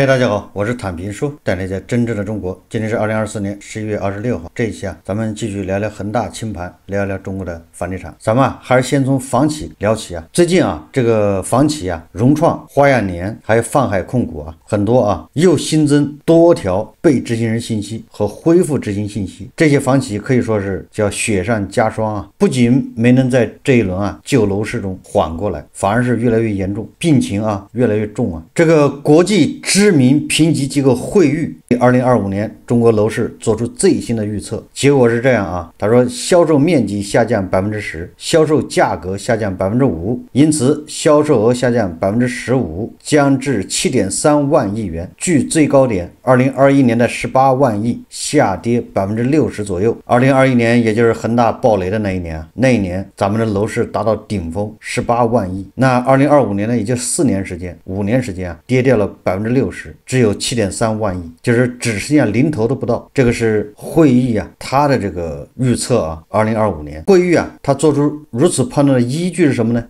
大家好，我是坦平叔，带大家真正的中国。今天是2024年11月26号，这一期咱们继续聊聊恒大清盘，聊聊中国的房地产。咱们还是先从房企聊起啊。最近这个房企融创、花样年还有泛海控股很多又新增多条被执行人信息和恢复执行信息。这些房企可以说是叫雪上加霜不仅没能在这一轮旧楼市中缓过来，反而是越来越严重，病情越来越重这个国际知名评级机构惠誉2025年中国楼市做出最新的预测，结果是这样他说销售面积下降 10%， 销售价格下降 5%， 因此销售额下降 15%， 将至 7.3 万亿元，距最高点2021年的18万亿下跌 60% 左右。2021年也就是恒大暴雷的那一年，咱们的楼市达到顶峰18万亿。那2025年呢，也就5年时间跌掉了 60%， 只有 7.3 万亿，就是只剩下零头都不到。这个是惠誉他的这个预测2025年。惠誉他做出如此判断的依据是什么呢？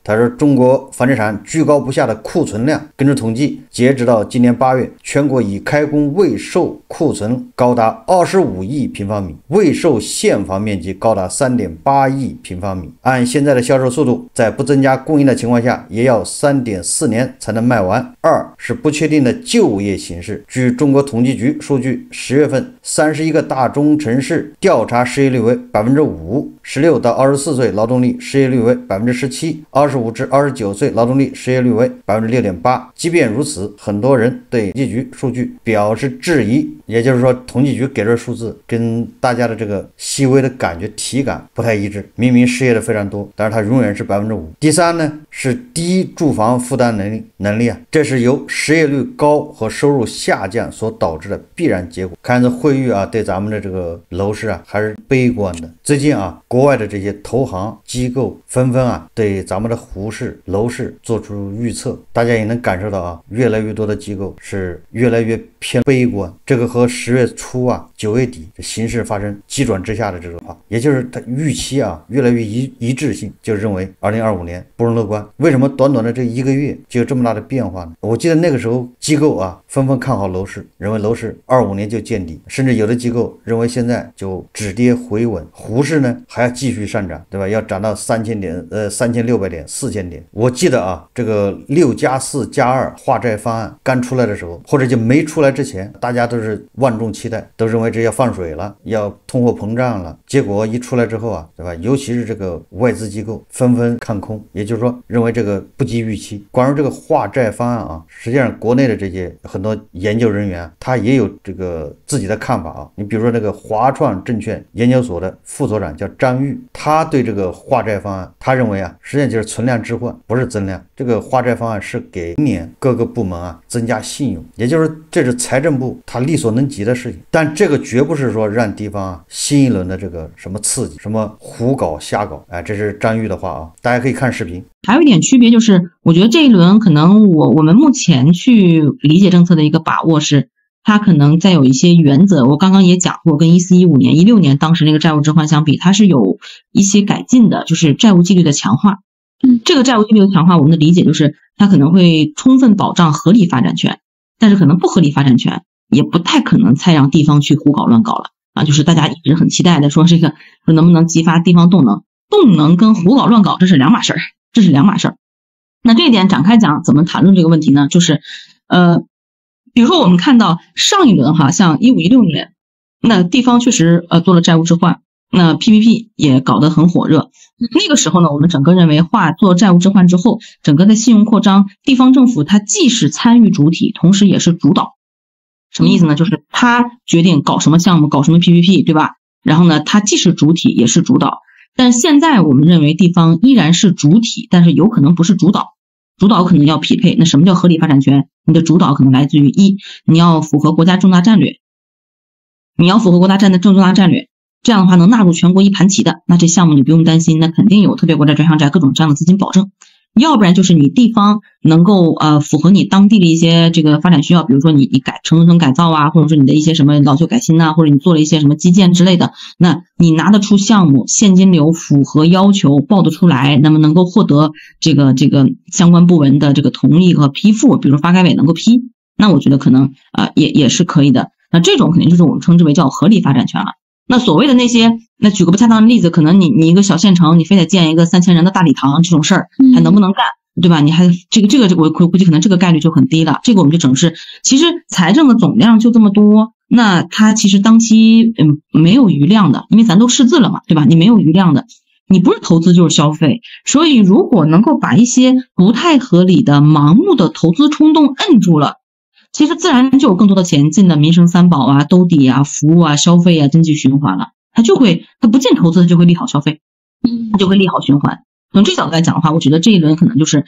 他说中国房地产居高不下的库存量，根据统计，截止到今年8月，全国已开工未售库存高达25亿平方米，未售现房面积高达 3.8 亿平方米。按现在的销售速度，在不增加供应的情况下，也要 3.4 年才能卖完。二是不确定的就业形势。据中国统计局数据，10月份31个大中城市调查失业率为 5%， 16到24岁劳动力失业率为 17%， 25至29岁劳动力失业率为 6.8%。 即便如此，很多人对统计局数据表示质疑，也就是说统计局给这数字跟大家的这个细微的感觉体感不太一致，明明失业的非常多，但是它永远是 5%。 第三呢，是低住房负担能力这是由失业率高和收入下降所导致的必然结果。看着惠誉对咱们的这个楼市还是悲观的。最近国外的这些投行机构纷纷对咱们的沪市楼市做出预测，大家也能感受到越来越多的机构是越来越偏悲观。这个和10月初9月底形势发生急转直下的这种也就是它预期越来越一致性，就认为2025年不容乐观。为什么短短的这1个月就有这么大的变化呢？我记得那个时候机构纷纷看好楼市，认为楼市25年就见底，甚至有的机构认为现在就止跌回稳，沪市呢还要继续上涨，对吧？要涨到3000点3600点4000点。我记得这个6+4+2化债方案刚出来的时候，或者就没出来之前，大家都是万众期待，都认为这要放水了，要通货膨胀了。结果一出来之后对吧？尤其是这个外资机构纷纷看空，也就是说认为这个不及预期。关于这个化债方案实际上国内的这些很多研究人员他也有这个自己的看法你比如说那个华创证券研究所的副所长叫张玉，他对这个化债方案，他认为实际上就是存量置换，不是增量。这个化债方案是给今年各个部门增加信用，也就是这是财政部他力所能及的事情。但这个绝不是说让地方新一轮的这个什么刺激，什么胡搞瞎搞这是张玉的话大家可以看视频。还有一点区别就是，我觉得这一轮可能我们目前去理解政策的一个把握是，它可能再有一些原则。我刚刚也讲过，跟14-15年、16年当时那个债务置换相比，它是有一些改进的，就是债务纪律的强化。这个债务纪律的强化，我们的理解就是它可能会充分保障合理发展权，但是可能不合理发展权也不太可能再让地方去胡搞乱搞了就是大家一直很期待的说这个说能不能激发地方动能跟胡搞乱搞这是两码事儿。那这一点展开讲怎么谈论这个问题呢？就是比如说我们看到上一轮像15-16年，那地方确实做了债务置换，那 PPP 也搞得很火热。那个时候呢，我们整个认为做债务置换之后，整个的信用扩张，地方政府它既是参与主体，同时也是主导。什么意思呢？就是他决定搞什么项目，搞什么 PPP， 对吧？然后呢，他既是主体也是主导。但现在我们认为地方依然是主体，但是有可能不是主导，主导可能要匹配。那什么叫合理发展权？你的主导可能来自于你要符合国家重大战略，重大战略，这样的话能纳入全国一盘棋的，那这项目你不用担心，那肯定有特别国债、专项债各种这样的资金保证。要不然就是你地方能够符合你当地的一些这个发展需要，比如说你城镇改造或者说你的一些什么老旧改新或者你做了一些什么基建之类的，那你拿得出项目，现金流符合要求，报得出来，那么能够获得这个相关部门的这个同意和批复，比如说发改委能够批，那我觉得可能也是可以的。那这种肯定就是我们称之为叫合理发展权了。那所谓的那些，那举个不恰当的例子，可能你一个小县城，你非得建一个3000人的大礼堂这种事儿，还能不能干？对吧？你还我估计可能这个概率就很低了。这个我们就整是，其实财政的总量就这么多，那它其实当期没有余量的，因为咱都识字了嘛，对吧？你没有余量的，你不是投资就是消费。所以如果能够把一些不太合理的盲目的投资冲动摁住了，其实自然就有更多的钱进了民生三宝啊、兜底啊、服务啊、消费啊、经济循环了。它不进投资，它就会利好消费，它就会利好循环。从这角度来讲的话，我觉得这一轮可能就是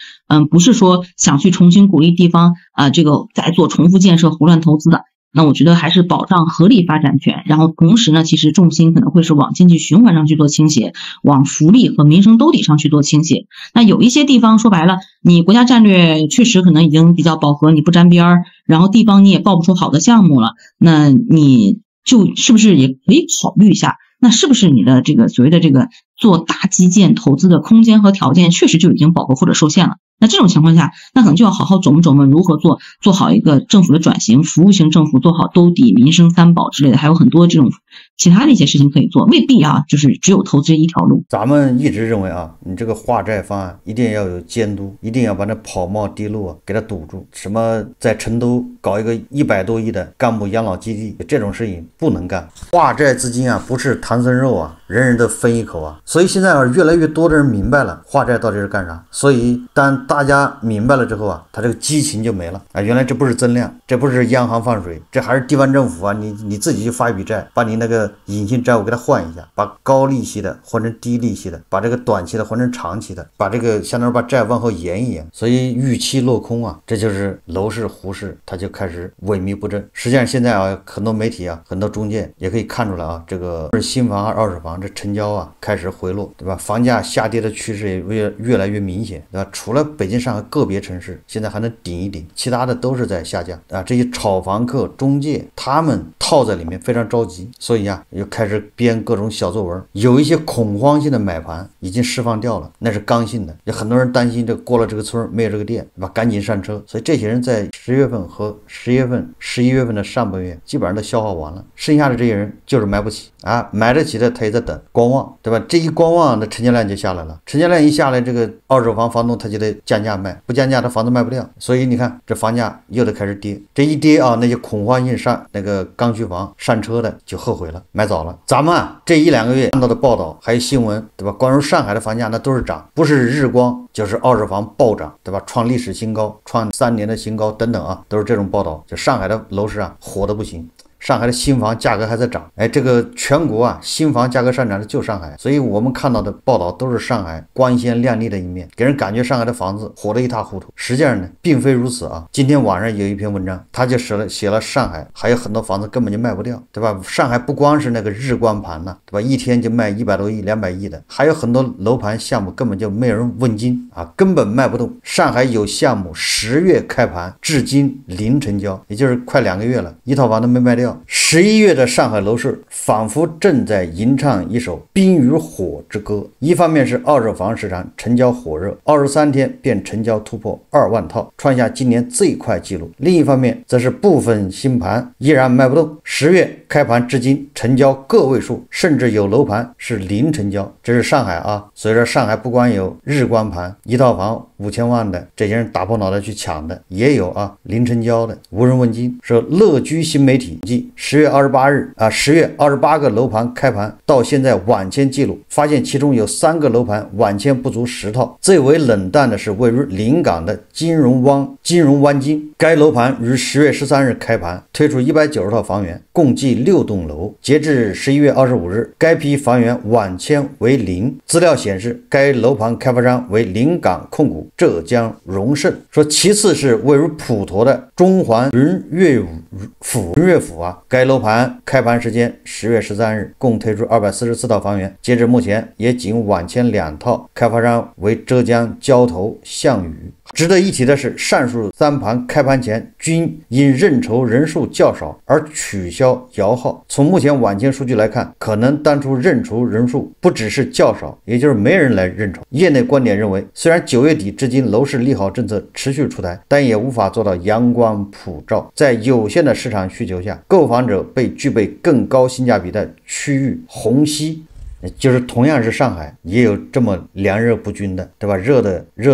不是说想去重新鼓励地方这个再做重复建设、胡乱投资的。那我觉得还是保障合理发展权，然后同时呢，其实重心可能会是往经济循环上去做倾斜，往福利和民生兜底上去做倾斜。那有一些地方说白了，你国家战略确实可能已经比较饱和，你不沾边儿，然后地方你也报不出好的项目了，那你就是不是也可以考虑一下，那是不是你的这个所谓的这个做大基建投资的空间和条件确实就已经饱和或者受限了？那这种情况下，那可能就要好好琢磨琢磨如何做好一个政府的转型，服务型政府，做好兜底、民生三宝之类的，还有很多这种其他的一些事情可以做，未必就是只有投资一条路。咱们一直认为你这个化债方案一定要有监督，一定要把那跑冒滴漏给它堵住。什么在成都搞一个100多亿的干部养老基地，这种事情不能干。化债资金不是唐僧肉人人都分一口所以现在越来越多的人明白了化债到底是干啥。所以当大家明白了之后他这个激情就没了原来这不是增量，这不是央行放水，这还是地方政府你自己去发一笔债，把你那个隐性债务给它换一下，把高利息的换成低利息的，把这个短期的换成长期的，把这个相当于把债往后延一延。所以预期落空这就是楼市胡市它就开始萎靡不振。实际上现在很多媒体很多中介也可以看出来这个新房二手房这成交开始回落，对吧？房价下跌的趋势也越来越明显，对吧？除了北京、上海个别城市现在还能顶一顶，其他的都是在下降这些炒房客、中介他们套在里面非常着急，所以又开始编各种小作文。有一些恐慌性的买盘已经释放掉了，那是刚性的。有很多人担心这过了这个村没有这个店，对吧？赶紧上车。所以这些人在10月份和10月份、11月份的上半月基本上都消化完了，剩下的这些人就是买不起买得起的他也在等观望，对吧？这一观望的成交量就下来了，成交量一下来，这个二手房房东他就得降价卖，不降价他房子卖不掉，所以你看这房价又得开始跌。这一跌那些恐慌性上那个刚需房上车的就后悔了，买早了。咱们这1-2个月看到的报道还有新闻，对吧？光说上海的房价那都是涨，不是日光就是二手房暴涨，对吧？创历史新高，创3年的新高等等都是这种报道。就上海的楼市火得不行，上海的新房价格还在涨，这个全国新房价格上涨的就上海，所以我们看到的报道都是上海光鲜亮丽的一面，给人感觉上海的房子火得一塌糊涂。实际上呢，并非如此今天晚上有一篇文章，他就写了上海还有很多房子根本就卖不掉，对吧？上海不光是那个日光盘对吧？一天就卖100多亿、200亿的，还有很多楼盘项目根本就没有人问津根本卖不动。上海有项目10月开盘，至今零成交，也就是快2个月了，一套房都没卖掉。11月的上海楼市仿佛正在吟唱一首冰与火之歌，一方面是二手房市场成交火热，23天便成交突破2万套，创下今年最快纪录；另一方面则是部分新盘依然卖不动，10月开盘至今成交个位数，甚至有楼盘是零成交。这是上海所以说上海不光有日光盘，一套房5000万的这些人打破脑袋去抢的，也有零成交的，无人问津。说乐居新媒体计10月28日10月28个楼盘开盘到现在晚签记录，发现其中有3个楼盘晚签不足10套。最为冷淡的是位于临港的金融湾金，该楼盘于10月13日开盘，推出190套房源，共计6栋楼。截至11月25日，该批房源晚签为0。资料显示，该楼盘开发商为临港控股、浙江荣盛。说其次是位于普陀的中环云悦府该楼盘开盘时间10月13日，共推出244套房源，截至目前也仅晚签2套，开发商为浙江交投项羽。值得一提的是，上述3盘开盘前均因认筹人数较少而取消摇号。从目前晚间数据来看，可能当初认筹人数不只是较少，也就是没人来认筹。业内观点认为，虽然9月底至今楼市利好政策持续出台，但也无法做到阳光普照。在有限的市场需求下，购房者被具备更高性价比的区域虹吸。就是同样是上海，也有这么凉热不均的，对吧？热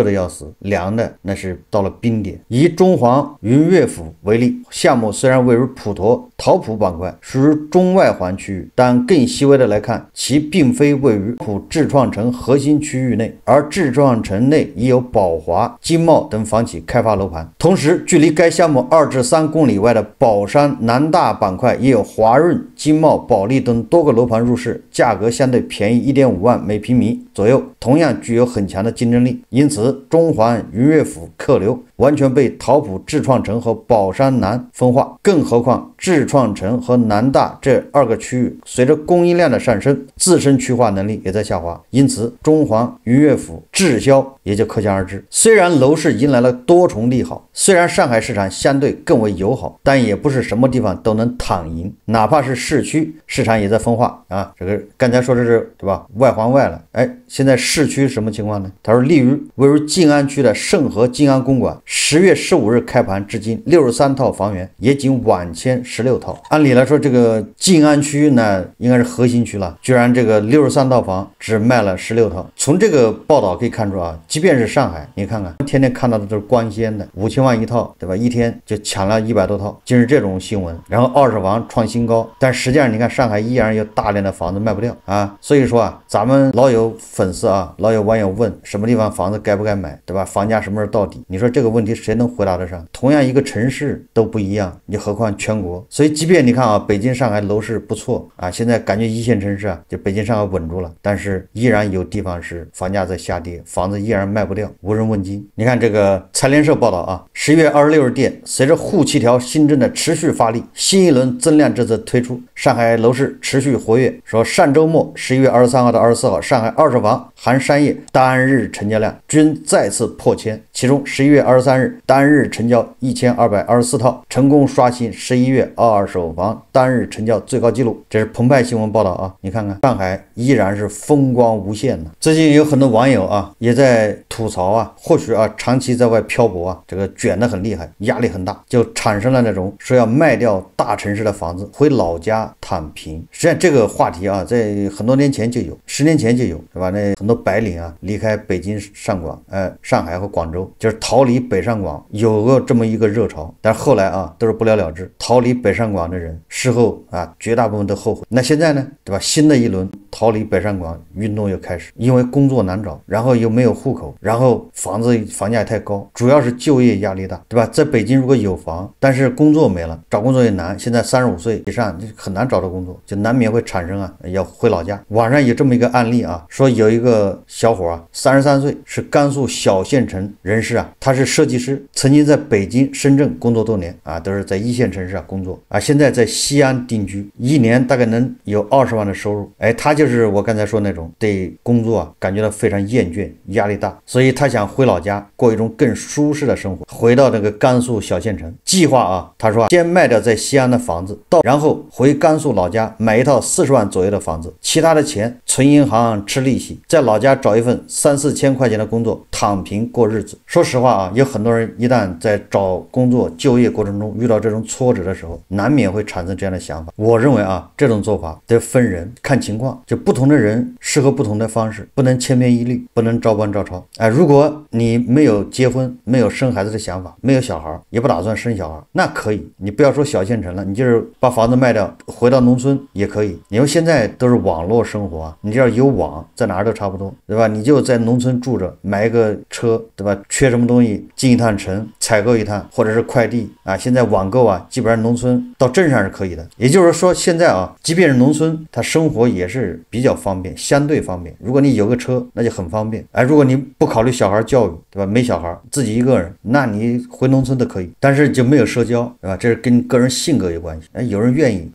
的要死，凉的那是到了冰点。以中环云悦府为例，项目虽然位于普陀、桃浦板块，属于中外环区域，但更细微的来看，其并非位于普智创城核心区域内，而智创城内已有宝华、金茂等房企开发楼盘。同时，距离该项目2至3公里外的宝山南大板块也有华润、金茂、保利等多个楼盘入市，价格相对便宜1.5万每平米左右，同样具有很强的竞争力。因此，中环云悦府客流完全被桃浦智创城和宝山南分化。更何况，智创城和南大这2个区域随着供应量的上升，自身去化能力也在下滑，因此中环云悦府滞销也就可想而知。虽然楼市迎来了多重利好，虽然上海市场相对更为友好，但也不是什么地方都能躺赢，哪怕是市区市场也在分化啊。这个刚才说的是对吧？外环外了，现在市区什么情况呢？他说，例如位于静安区的盛和静安公馆，10月15日开盘至今63套房源，也仅晚签16套。按理来说，这个静安区呢应该是核心区了，居然这个63套房只卖了16套。从这个报道可以看出啊，即便是上海，你看看天天看到的都是光鲜的5000万一套，对吧？一天就抢了100多套，就是这种新闻。然后二手房创新高，但实际上你看上海依然有大量的房子卖不掉啊。所以说啊，咱们老有粉丝啊，老有网友问什么地方房子该不该买，对吧？房价什么时候到底？你说这个问题谁能回答得上？同样一个城市都不一样，你何况全国？所以即便你看啊，北京、上海楼市不错啊，现在感觉一线城市啊，就北京、上海稳住了，但是依然有地方是房价在下跌，房子依然卖不掉，无人问津。你看这个财联社报道啊，11月26日电，随着沪7条新政的持续发力，新一轮增量政策推出，上海楼市持续活跃。说上周末11月23号到24号，上海二手房含商业单日成交量均再次破千，其中11月23日单日成交1224套，成功刷新11月二手房单日成交最高纪录。这是澎湃新闻报道啊，你看看上海依然是风光无限呢。最近有很多网友啊也在吐槽啊，或许啊长期在外漂泊啊，这个卷得很厉害，压力很大，就产生了那种说要卖掉大城市的房子回老家躺平。实际上这个话题啊在很多年前就有，10年前就有，是吧？那很多白领啊离开北京、上广上海和广州，就是逃离北上广，有过这么一个热潮，但后来啊都是不了了之。逃离北上广的人事后啊绝大部分都后悔。那现在呢，对吧？新的一轮逃离北上广运动又开始，因为工作难找，然后又没有户口，然后房价也太高，主要是就业压力大，对吧？在北京如果有房，但是工作没了，找工作也难，现在35岁以上就很难找到工作，就难免会产生啊要回老家。网上有这么一个案例啊，说有一个小伙啊，33岁，是甘肃小县城人士啊，他是设计师，曾经在北京、深圳工作多年啊，都是在一线城市啊工作啊，现在在西安定居，一年大概能有20万的收入。他就是我刚才说那种对工作啊感觉到非常厌倦，压力大，所以他想回老家过一种更舒适的生活，回到那个甘肃小县城。计划啊，他说先卖掉在西安的房子，然后回甘肃老家买一套40万左右的房子，其他的钱存银行吃利息，在老家找一份3、4千块钱的工作，躺平过日子。说实话啊，有很多人一旦在找工作就业过程中遇到这种挫折的时候，难免会产生这样的想法。我认为啊，这种做法得分人，看情况，就不同的人适合不同的方式，不能千篇一律，不能照搬照抄。如果你没有结婚，没有生孩子的想法，没有小孩，也不打算生小孩，那可以，你不要说小县城了，你就是把房子卖掉回到农村也可以。因为现在都是网络生活啊，你只要有网，在哪儿都差不多，对吧？你就在农村住着，买一个车，对吧？缺什么东西进一趟城采购一趟，或者是快递啊，现在网购啊基本边农村到镇上是可以的。也就是说现在啊，即便是农村，他生活也是比较方便，相对方便。如果你有个车，那就很方便。如果你不考虑小孩教育，对吧？没小孩，自己一个人，那你回农村都可以，但是就没有社交，对吧？这是跟个人性格有关系。有人愿意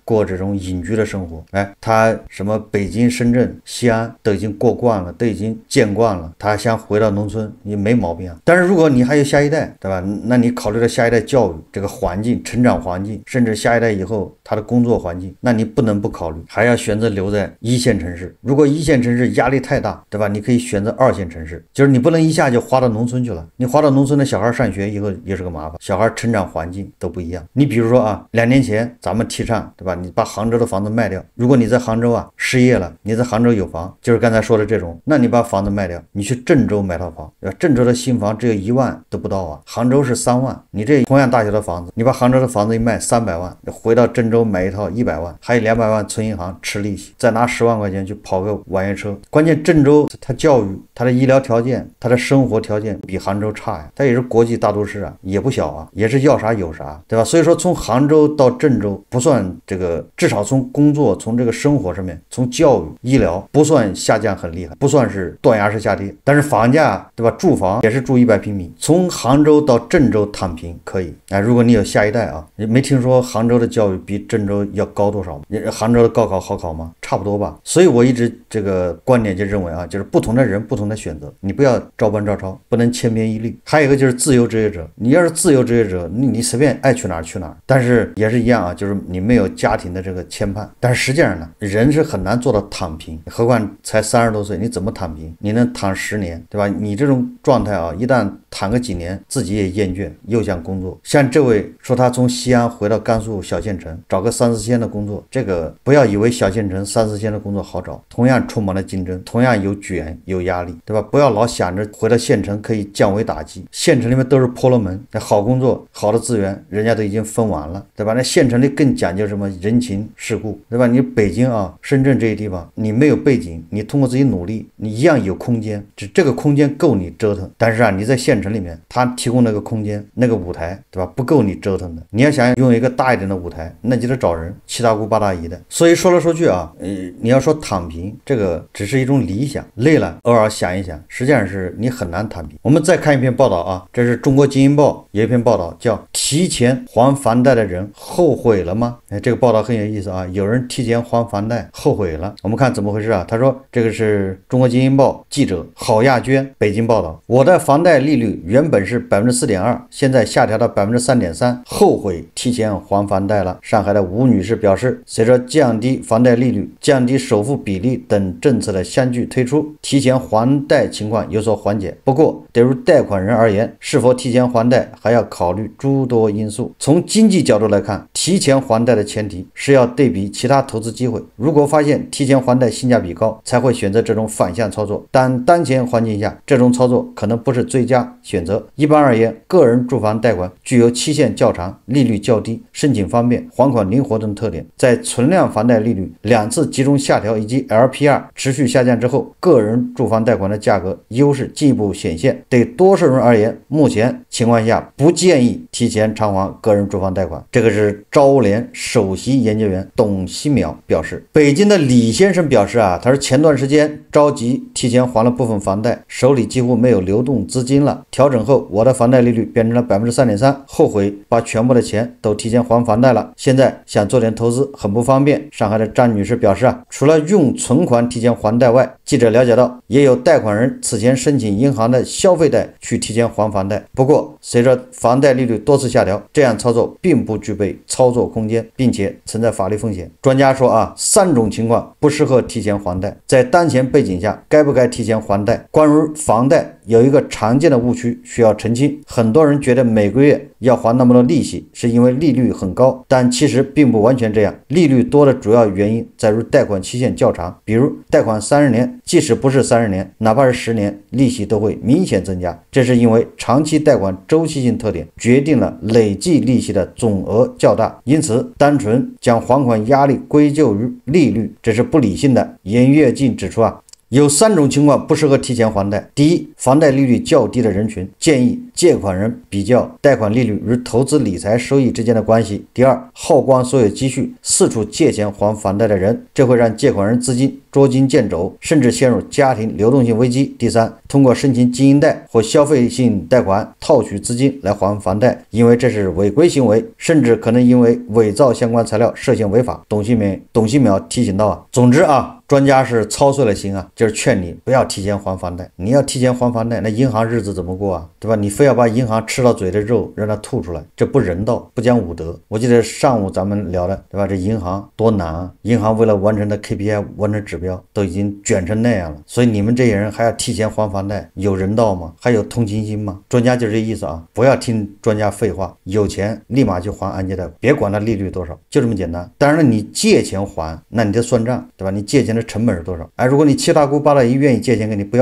过这种隐居的生活，他什么北京、深圳、西安都已经过惯了，都已经见惯了，他想回到农村也没毛病啊。但是如果你还有下一代，对吧？那你考虑到下一代教育这个环境、成长环境，甚至下一代以后他的工作环境，那你不能不考虑，还要选择留在一线城市。如果一线城市压力太大，对吧？你可以选择二线城市，就是你不能一下就划到农村去了。你划到农村的小孩上学以后也是个麻烦，小孩成长环境都不一样。你比如说啊，2年前咱们提倡，对吧？你把杭州的房子卖掉，如果你在杭州啊失业了，你在杭州有房，就是刚才说的这种，那你把房子卖掉，你去郑州买套房，对吧？郑州的新房只有1万都不到啊，杭州是3万。你这同样大小的房子，你把杭州的房子一卖300万，回到郑州买一套100万，还有200万存银行吃利息，再拿10万块钱去跑个网约车。关键郑州它教育、它的医疗条件、它的生活条件比杭州差呀，它也是国际大都市啊，也不小啊，也是要啥有啥，对吧？所以说从杭州到郑州不算这个，至少从工作、从这个生活上面、从教育、医疗不算下降很厉害，不算是断崖式下跌。但是房价，对吧？住房也是住100平米，从杭州到郑州躺平可以。如果你有下一代啊，你没听说杭州的教育比郑州要高多少吗？杭州的高考好考吗？差不多吧。所以我一直这个观点就认为啊，就是不同的人不同的选择，你不要照搬照抄，不能千篇一律。还有一个就是自由职业者，你要是自由职业者，你随便爱去哪儿去哪儿，但是也是一样啊，就是你没有家庭的这个牵绊。但是实际上呢，人是很难做到躺平，何况才30多岁，你怎么躺平？你能躺10年，对吧？你这种状态啊，一旦躺个几年，自己也厌倦，又想工作。像这位说他从西安回到甘肃小县城，找个3、4线的工作，这个不要以为小县城3、4线的工作好找，同样充满了竞争，同样有卷有压力，对吧？不要老想着回到县城可以降维打击，县城里面都是婆罗门，那好工作好的资源人家都已经分完了，对吧？那县城里更讲究什么人情世故，对吧？你北京啊、深圳这些地方，你没有背景，你通过自己努力，你一样有空间，这个空间够你折腾。但是啊，你在县城里面，他提供那个空间、那个舞台，对吧？不够你折腾的。你要想用一个大一点的舞台，那就得找人七大姑八大姨的。所以说来说去啊，你要说躺平，这个只是一种理想，累了偶尔想一想，实际上是你很难躺平。我们再看一篇报道啊，这是中国经营报有一篇报道叫提前还房贷的人后悔了吗？这个报道很有意思啊，有人提前还房贷后悔了。我们看怎么回事啊？他说这个是中国经营报记者郝亚娟北京报道，我的房贷利率原本是 4.2%， 现在下调到 3.3%， 后悔提前还房贷了。上海的吴女士表示，随着降低房贷利率、降低首付比例等政策的相继推出，提前还贷情况有所缓解。不过对于贷款人而言，是否提前还贷还要考虑诸多因素。从经济角度来看，提前还贷的前提是要对比其他投资机会，如果发现提前还贷性价比高，才会选择这种反向操作。但当前环境下，这种操作可能不是最佳选择。一般而言，个人住房贷款具有期限较长、利率较低、申请方便、还款灵活等特点。在存量房贷利率2次集中下调以及 LPR 持续下降之后，个人住房贷款的价格优势进一步显现。对多数人而言，目前情况下不建议提前偿还个人住房贷款。这个是招联首席研究员董希淼表示。北京的李先生表示啊，他说前段时间着急提前还了部分房贷，手里几乎没有流动资金了。调整后，我的房贷利率变成了 3.3%， 后悔把全部的钱都提前还房贷了。现在想做点投资很不方便。上海的张女士表示啊，除了用存款提前还贷外，记者了解到也有贷款人此前申请银行的消费贷去提前还房贷。不过随着房贷利率多次下调，这样操作并不具备操作空间，并且存在法律风险。专家说啊，3种情况不适合提前还贷。在当前背景下，该不该提前还贷？关于房贷有一个常见的误区需要澄清，很多人觉得每个月要还那么多利息是因为利率很高，但其实并不完全这样。利率多的主要原因在于贷款期限较长，比如贷款30年，即使不是30年，哪怕是10年，利息都会明显增加。这是因为长期贷款周期性特点决定了累计利息的总额较大，因此单纯将还款压力归咎于利率，这是不理性的。严跃进指出啊，有3种情况不适合提前还贷。第一，房贷利率较低的人群，建议借款人比较贷款利率与投资理财收益之间的关系。第二，耗光所有积蓄，四处借钱还房贷的人，这会让借款人资金捉襟见肘，甚至陷入家庭流动性危机。第三，通过申请经营贷或消费性贷款套取资金来还房贷，因为这是违规行为，甚至可能因为伪造相关材料涉嫌违法。董新淼提醒到总之专家是操碎了心就是劝你不要提前还房贷。你要提前还房贷，那银行日子怎么过对吧？你非要把银行吃到嘴的肉让它吐出来，这不人道，不讲武德。我记得上午咱们聊的对吧？这银行多难银行为了完成的 KPI 完成指标都已经卷成那样了，所以你们这些人还要提前还房贷，有人道吗？还有同情心吗？专家就这意思不要听专家废话，有钱立马就还按揭贷款，别管它利率多少，就这么简单。当然了，你借钱还，那你得算账对吧？你借钱的成本是多少？如果你七大姑八大姨愿意借钱给你，不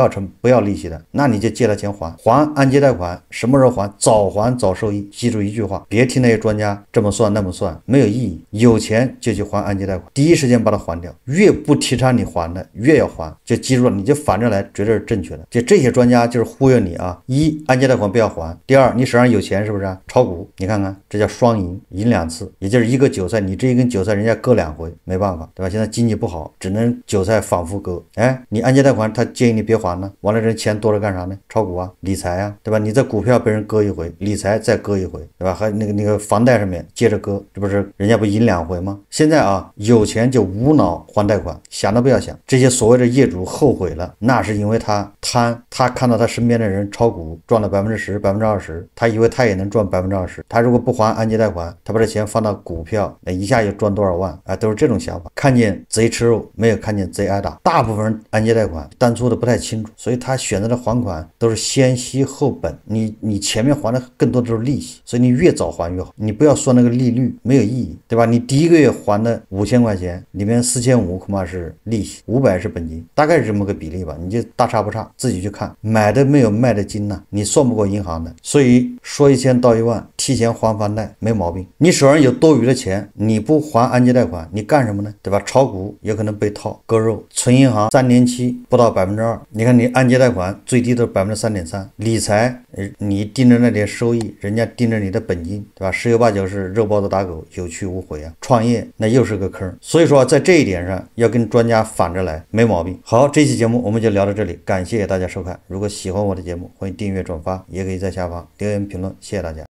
要利息的，那你就借了钱还按揭贷款，什么时候还？早还早受益。记住一句话，别听那些专家这么算那么算，没有意义。有钱就去还按揭贷款，第一时间把它还掉。越不提倡你还的，越要还。就记住了，你就反着来，绝对是正确的。就这些专家就是忽悠你一，按揭贷款不要还；第二，你手上有钱是不是炒股？你看看，这叫双赢，赢2次，也就是一个韭菜，你这一根韭菜人家割2回，没办法，对吧？现在经济不好，只能韭菜反复割。你按揭贷款他建议你别还呢，完了人钱多了干啥呢？炒股理财对吧？你在股票被人割一回，理财再割一回，对吧？还那个房贷上面接着割，这不是人家不赢2回吗？现在有钱就无脑还贷款，想都不要想。这些所谓的业主后悔了，那是因为他贪，他看到他身边的人炒股赚了10%、20%，他以为他也能赚20%。他如果不还按揭贷款，他把这钱放到股票，那一下就赚多少万都是这种想法。看见贼吃肉，没有看见贼挨打。大部分人按揭贷款当初的不太清楚，所以他选择的还款都是先息后本，你前面还的更多的都是利息，所以你越早还越好。你不要算那个利率，没有意义，对吧？你第一个月还的5000块钱，里面4500恐怕是利息，500是本金，大概是这么个比例吧，你就大差不差，自己去看。买的没有卖的精你算不过银行的。所以说1000到1万，提前还房贷没毛病。你手上有多余的钱，你不还按揭贷款，你干什么呢？对吧？炒股也可能被套割肉，存银行3年期不到2%，你看你按揭贷款最低都是3.3%，理财你盯着那点收益，人家盯着你的本金，对吧？10有8九是肉包子打狗，有去无回创业那又是个坑。所以说在这一点上要跟专家反着来，没毛病。好，这期节目我们就聊到这里，感谢大家收看。如果喜欢我的节目，欢迎订阅转发，也可以在下方留言评论，谢谢大家。